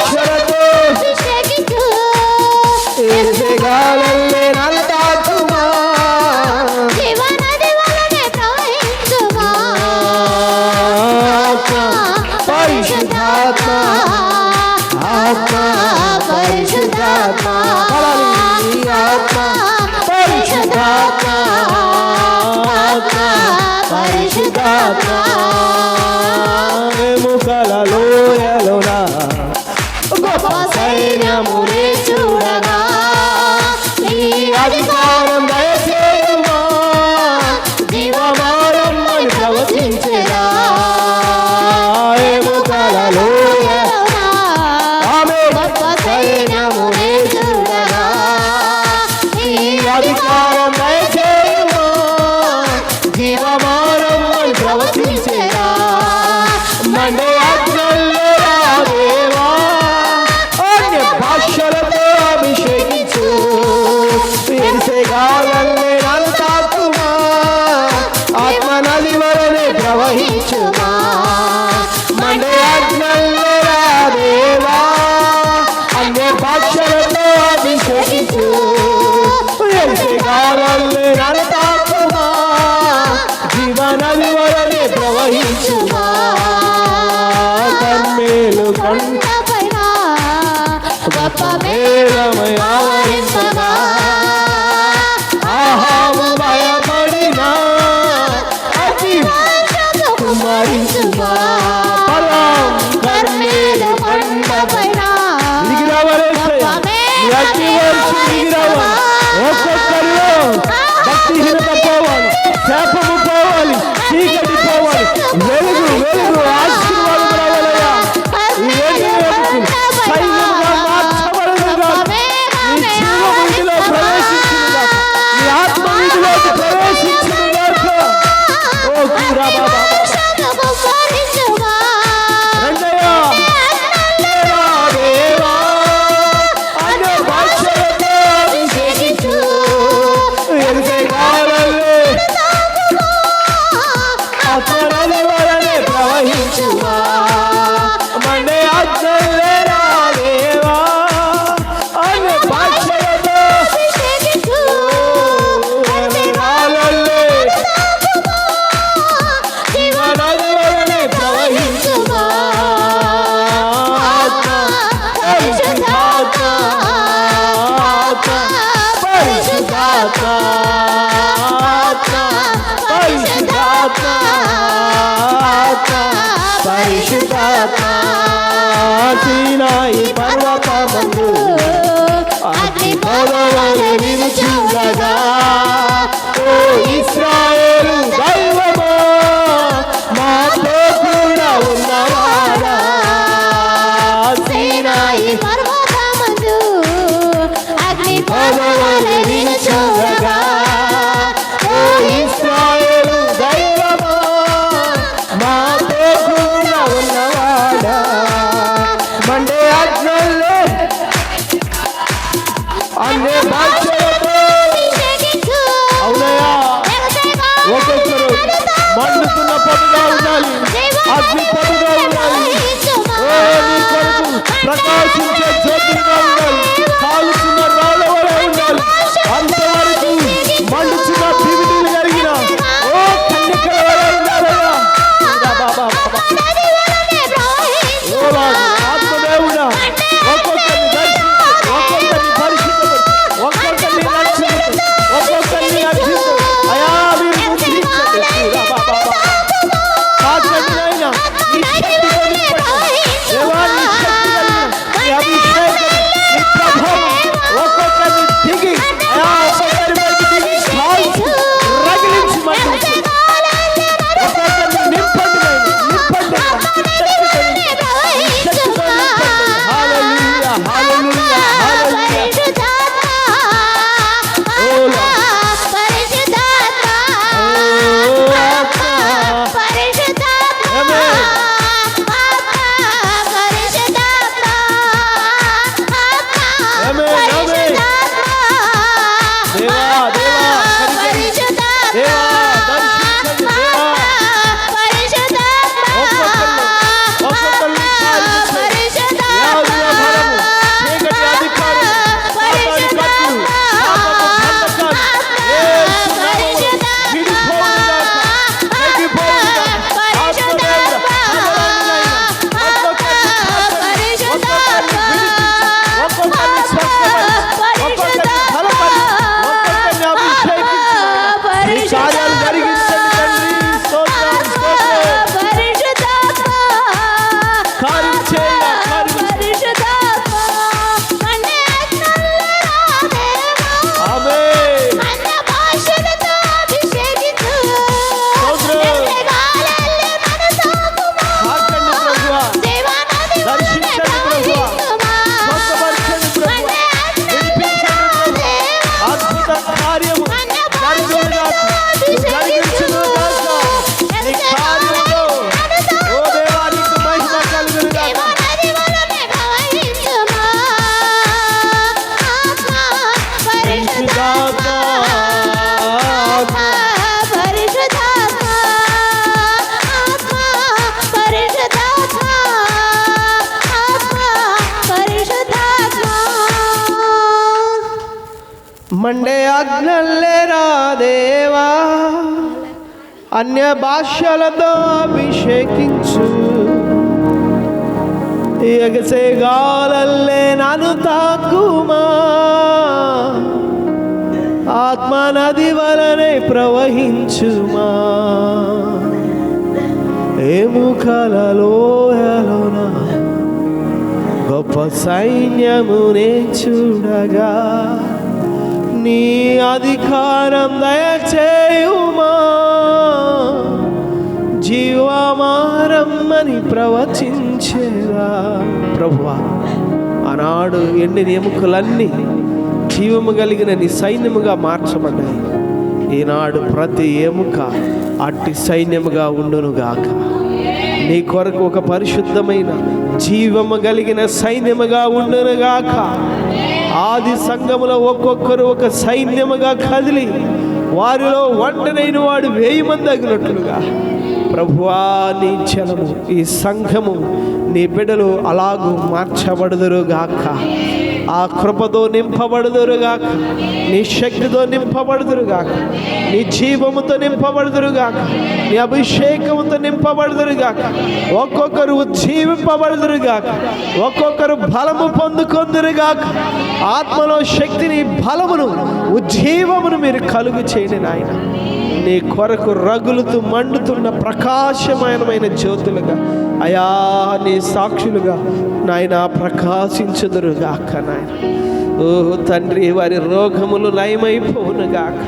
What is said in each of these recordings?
భాషలతో గాలల్లే నన్ను తాకుమా జీవనది వలనే ప్రవహించుమా పరిశుద్ధాత్మ ఆత్మ పరిశుద్ధాత్మ ఆత్మ పరిశుద్ధాత్మ ఆత్మ పరిశుద్ధాత్మ ముఖలలోయలోన గొప్ప సైన్యమునే చూడగా నీ అధికారం దయచేయుమా జీవమారమ్మని ప్రవచించెదా ముఖలలోయలోన ఆమె గొప్ప సైన్యమునే చూడగా నీ అధికారం దయచేయుమా జీవమారమ్మని ప్రవచించెదా మండే ఆజ్ఞల్లో రాదేవా అన్య భాషలతో అభిషేకించు గాలల్లే నన్ను తాకుమా ఆత్మ నది వలనే ప్రవహించుమా మండే ఆజ్ఞల్లో రాదేవా అన్య భాషలతో అభిషేకించు గాలల్లే నన్ను తాకుమా జీవనది వలనే ప్రవహించుమా కన్మేలు కొండపైన గొప్ప మేఘమై ఆవరించగా ఆహాము భయపడిన అతి కుమారించుమా ఫలం కర్మేలు కొండపైన ఒక్కొక్కరిలో భక్తిహీనత పోవాలి, శాపము పోవాలి, చీకటి పోవాలి, వెలుగు వెలుగు ఆశీర్వాదం రావాలయ్యా. సైన్యంగా మార్చబడునుగా, నీ జీవము ఇందులో ప్రవేశించునుగా, నీ ఆత్మ ఇందులోకి ప్రవేశించునుగాక. ఓ కూరా బాబా రండయ్యా దేవా అన్య భాషలతో అభిషేకించు గాలల్లే ఆత్మనది వలనే ప్రవహించుమా మండే ఆజ్ఞల్లే రాదేవా అన్య భాషలతో గాలల్లే జీవనది వలనే ప్రవహించుమా ఆత్మ పరిశుద్ధాత్మ ఆత్మ పరిశుద్ధాత్మ ఆత్మ పరిశుద్ధాత్మ ఆత్మ పరిశుద్ధాత్మ సీనాయి పర్వతమందు అగ్ని పొదవలె నిన్ను చూడగా ఓ ఇశ్రాయేలు దైవమా మాతో కూడా ఉన్నవాడా సీనాయి పర్వతమందు అగ్ని పొదవలె నిన్ను చూడగా ఓ ఇశ్రాయేలు దైవమా మాతో కూడా ఉన్నవాడా మండే ఆజ్ఞల్లే అన్య భాషలతో అవునయ్యా ఒక్కొక్కరు మండుతున్న పొట్టుగా ఉండాలి, అగ్ని పొట్టుగా ఉండాలి. ఓ నీ కొరకు ప్రకాశించే జ్యోతిగా ఉండాలి, కాలుతున్న రాళ్ళ వలె ఉండాలి. అంతవరకు మండుతున్న పివిటీలు కలిగిన ఓ కన్యకల వలె ఉండాలయ్యా. బాబా ఓ ఆత్మదేవుడా ఒక్కొక్కరిని దర్శించు, ఒక్కొక్కరిని పరిశుద్ధపరచు, ఒక్కొక్కరిని రక్షించు, ఒక్కొక్కరిని రక్షించు అయా. మీరు ముద్రించండి కాచండినైనా నీ శక్తితో నింపండి దేవా, నీ శక్తి కలిగిన నీ మండే అగ్నల్లేరా దేవా, అన్య భాషలతో అభిషేకించు. ఎగసే గాలల్లే నన్ను తాకుమా, ఆత్మ నది వలనే ప్రవహించుమా. ఎముకలలోయలోన గొప్ప సైన్యమునే చూడగా, నీ అధికారం దయచేయుమా. జీవమారమ్మని ప్రవచించేదా. ప్రభువా, ఆనాడు ఎండిన ఎముకలన్నీ జీవము కలిగిన నీ సైన్యముగా మార్చబడ్డాయి. ఈనాడు ప్రతి ఎముక అట్టి సైన్యముగా ఉండునుగాక. నీ కొరకు ఒక పరిశుద్ధమైన జీవము కలిగిన సైన్యముగా ఉండునుగాక. ఆది సంఘములో ఒక్కొక్కరు ఒక సైన్యముగా కదిలి వారిలో ఒంటరైన వాడు 1000 మంది అగినట్లుగా ప్రభువా, నీ జనము ఈ సంఘము నీ బిడ్డలు అలాగూ మార్చబడుదురుగాక. ఆ కృపతో నింపబడుదురుగాక, నీ శక్తితో నింపబడుదురుగాక, నీ జీవముతో నింపబడుదురుగాక, నీ అభిషేకముతో నింపబడుదురుగాక. ఒక్కొక్కరు ఉజ్జీవింపబడుదురుగాక, ఒక్కొక్కరు బలము పొందుకొందురుగాక. ఆత్మలో శక్తిని, బలమును, ఉజ్జీవమును మీరు కలుగు చేయండి నాయన. నీ కొరకు రగులుతూ మండుతున్న ప్రకాశమానమైన జ్యోతులుగా అయా నీ సాక్షులుగా నాయన ప్రకాశించుదురుగాక నాయన. ఓ తండ్రి, వారి రోగములు నయమైపోవునుగాక,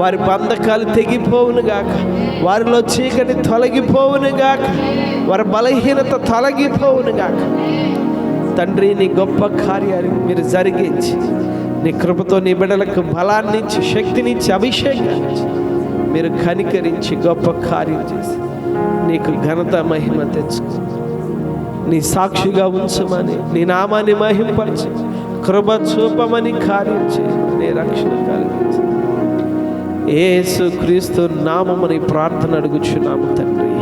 వారి బంధకాలు తెగిపోవునుగాక, వారిలో చీకటి తొలగిపోవునుగాక, వారి బలహీనత తొలగిపోవునుగాక. తండ్రి, నీ గొప్ప కార్యాలు మీరు జరిగించి నీ కృపతో నీ బిడ్డలకు బలాన్నిచ్చి, శక్తినిచ్చి, అభిషేకాన్నిచ్చి మీరు కనికరించి గొప్ప కార్యం చేసి నీకు ఘనత మహిమ తెచ్చుకో. నీ సాక్షిగా ఉంచమని, నీ నామాన్ని మహింపరచి కృప చూపమని కార్యం చేయమని రక్షణ కలిగించి యేసు క్రీస్తు నామముని ప్రార్థన అడుగుచున్నాము తండ్రి.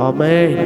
ఆమేన్.